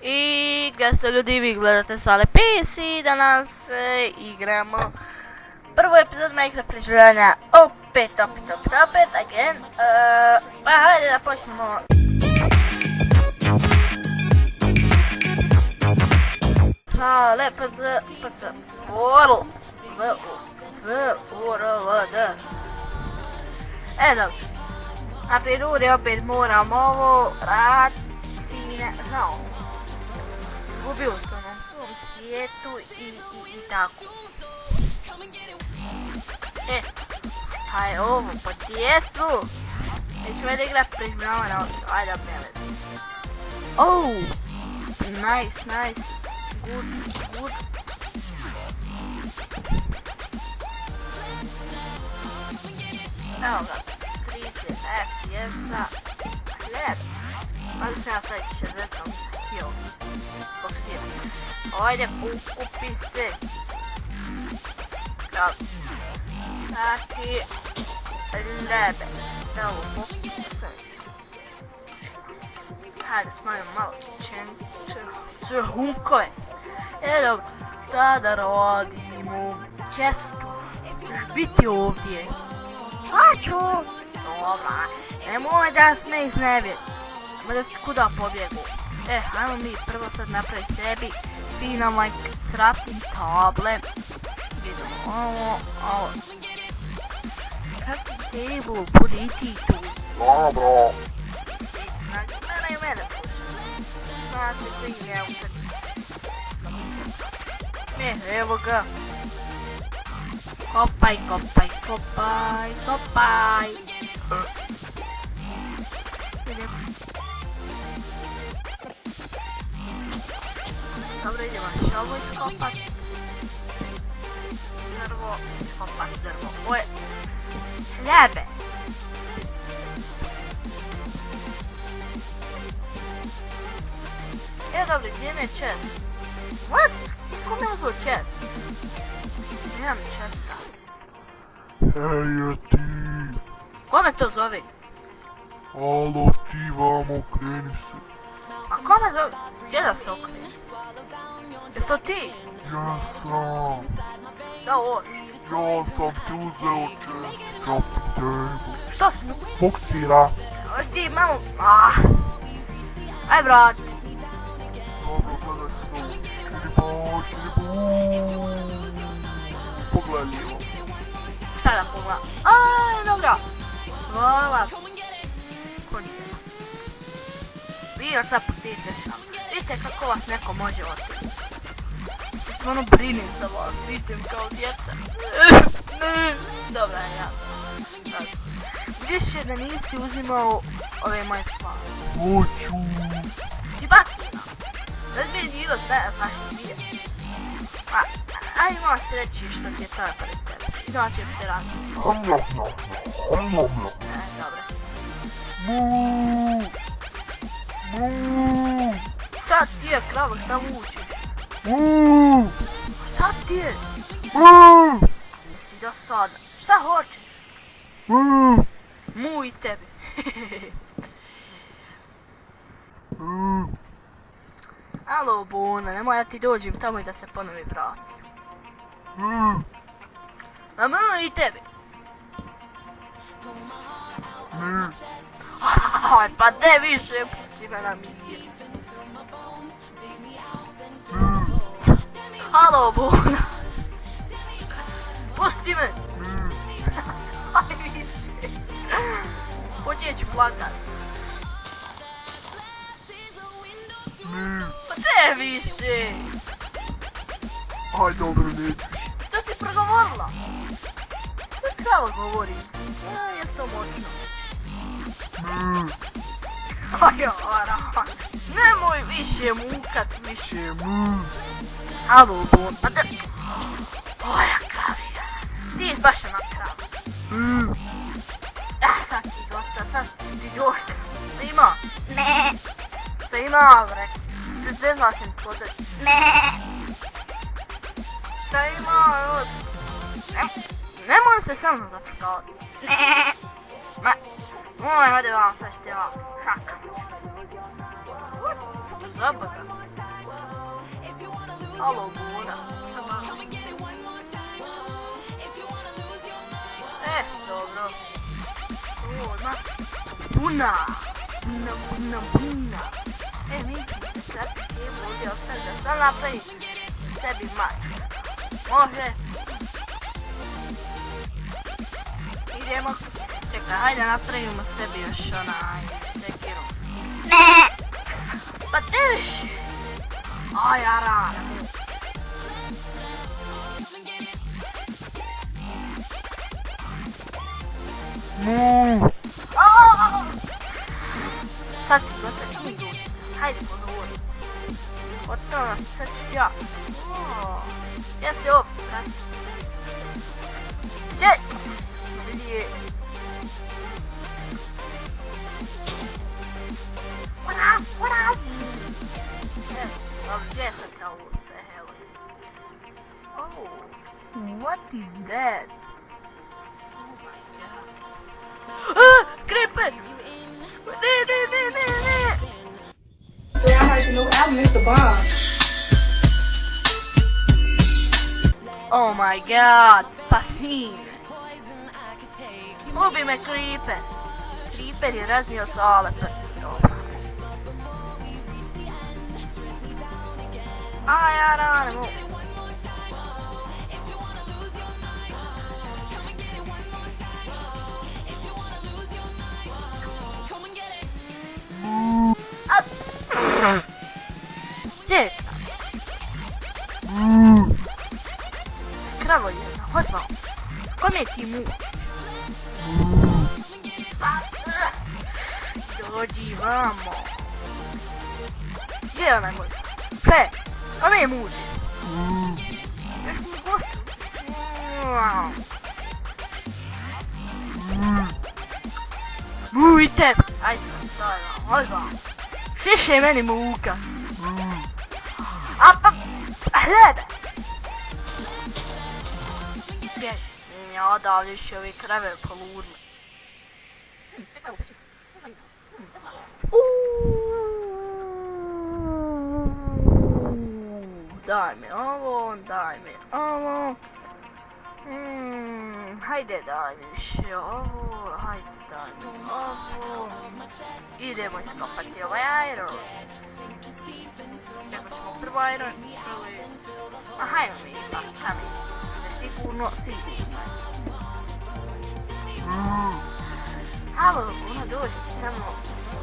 I gledajte ljudi, vi gledate Sale PC, danas igramo prvu epizodu Minecraft preživljavanja, opet, again. Pa hajde da počnemo. Sale PC, World, V-U-R-L-D. Dobro. Na prirudi opet moram ovo raditi, ne znam. Gubio sam na svom svijetu i tako. Šta je ovo po tijestu? Nećemo da igrat preživljavanja, ajde obnelim. Oh, nice, good. Evo ga, 30 FPS-a, hljeb. Ali sam ja sad 60 htio boksirati. Ajde, kupi se. Dobro. Taki, hljebe. Da ovo boksirati. Hajde, smanjimo malo hunkove. Dobro, tada radimo često. Češ biti ovdje. Hoću! Dobra, nemoj da me iznevjeti. Nemoj da si kuda pobjegu. Hajmo mi prvo sad napraviti sebi fino crafting table. Vidimo ovo. Crafting table, budi i ti tu. Dobro. Ne, mene slušaj. Znate koji ne ukad. Evo ga. Kopaj. Dobro, idemo još ovo iskopat. Drvo. Ovo je hljebe. Dobro, gdje mi je chest? What? Ko mi je uzeo chest? Nemam chesta. Hej, ti. Ko me to zove? Alo, ti vamo, kreni se. A ko me zove? Gdje da se okreni? Jes to ti? Ja sam. Da, on. Ja sam ti uzeo crafting table. Što si mi? Boksira. Još ti malo... Aj vrati. Dobro, gledaj slovo. Širibu. Pogledaj lijevo. Šta da pogledam? Dobro. Hvala. Končite. Vi još sad pustite sam. Vidite kako vas neko može otići. Stvarno brinim za vas, vidite mi kao djeca. Dobra, ja. Vidiš da nisi uzimao ove moje stvari. Hoću. Ti baci nam. Da bi njilo znaš dvije. Aj imaš reći što ti je to pored tebe. Znači bi te razli. Dobre. Šta ti je krava, šta mučiš? Šta ti je? Jesi da sada? Šta hoćeš? Mu i tebi. Alo Bona, nemoj da ti dođem tamo i da se ponovi vratim. A mu i tebi. Pa de više, pusti me na mir. Halo Bona. Pusti me. Aj više. Hoće ću plakat. Pa de više. Aj dobro, neću. Što ti progovorila? Što krava govori? Je to moćno. Aj ora. Nemoj više mukat, više. Halo Bon, pa da... Oja kravija. Ti baš ona krava. Sad ti dosta, Šta ima? Ne. Šta ima, bre? Ne znaš im podać. Ne. Šta ima, rod? Nemoj se sa mnom zafrkavati. Ne. Moj, hajde vam, sad ćete vam. Šaka. Zabaga. Alo, Buna. Dobro. Buna. Buna. Buna. Miki, sad ti je ovdje ostaje da sam napravi sebi mat. Može. Idemo. Čekaj, hajde napravimo sebi još onaj sekiru. Ne! Pa teši! Aj, ja ranem. Sad si gotov, ti ljudi. Hajde pogovori. Gotovo, sad ću ja. Ja se ovdje vratim. Če? Gdje? What up? Gdje je sad ta ulica, evo. Oh, what is that? Oh my god. Creeper! Ne. Yeah, I heard the new album is the bomb. Oh my god, fascine. Ubi me Creeper. Creeper je raznio sale protiv toga. A ja ranem u. Gdje je krava? Kravo jedna, hoj vam. Kom je ti mu? Dođi vamo. Gdje je onaj moj? Pre, kom je muži? Još mu gostu. Muj tebe. Aj sam stavljam, hoj vam. Šiše meni muka. A pa, hlebe. Bježi. Ja odavlje će ove krave poludne. Daj mi ovo, daj mi ovo. Hajde daj mi više ovo, hajde daj mi ovo. Idemo iskopati ovaj iron. Kako ćemo prvo iron? A hajde mi ipak kamen. Sigurno. Halo, ono dođi samo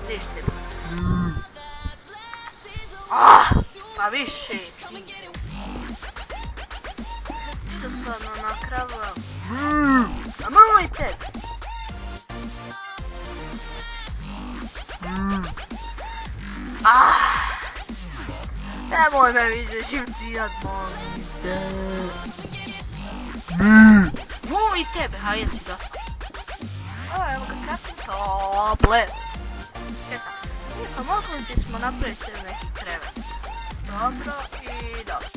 lište. Pa više ti. Jednostavno na krava. A moj tebe. Nemoj me više šipcijat, molim te. Moj tebe, a jesi dosta. Evo ga kapim tople. Čekaj, pa mogli bismo napraviti neki krevet. Dobro i dobro.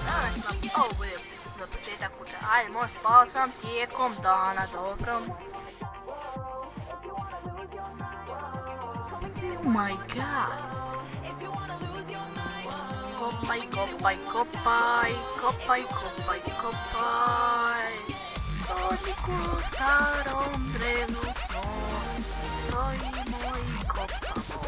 Danas nam ovo bude za početak kuće. Ajde, možda spao sam tijekom dana, dobro. Oh my god. Kopaj, kopaj, kopaj, kopaj, kopaj, kopaj. Stoliku u starom trenutno, stojimo i kopamo.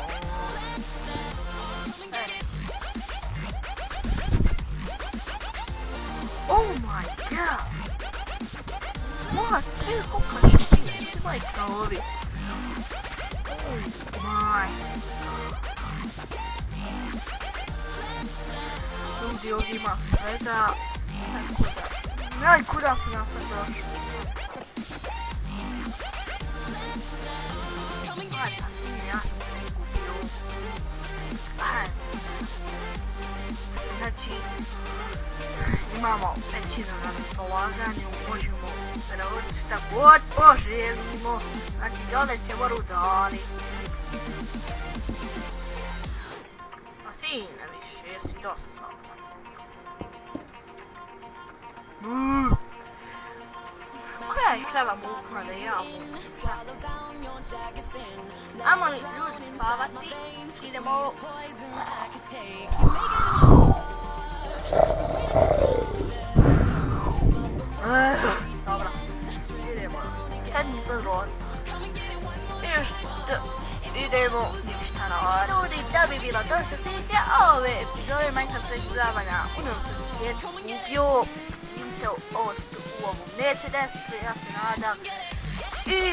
Oh my god. What? Tre kokaš ti, majka ovi. Oh my god. Ljudi ovdje ima svega, kuda su nam sad došli. Ajde, ja sam se gubio. Ajde. Znači, imamo većinu na raspolaganju, možemo prevoditi šta god poželimo. Znači, dole ćemo rudari. A sine više, jesi dosta. Koja je krava muovono da ja. Ajmo li ljudi spavati, idemo... Dobro, idemo. Sad mi to zvono. Idemo ništa raditi. Ljudi, da bi bilo to što se tiče ove epizode Minecraft izdavanja u novom svijetu ubio. Vidite, ovo u ovom neće desiti, ja se nadam. I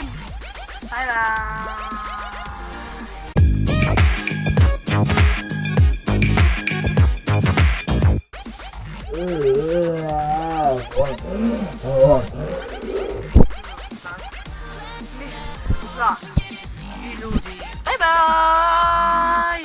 bye bye.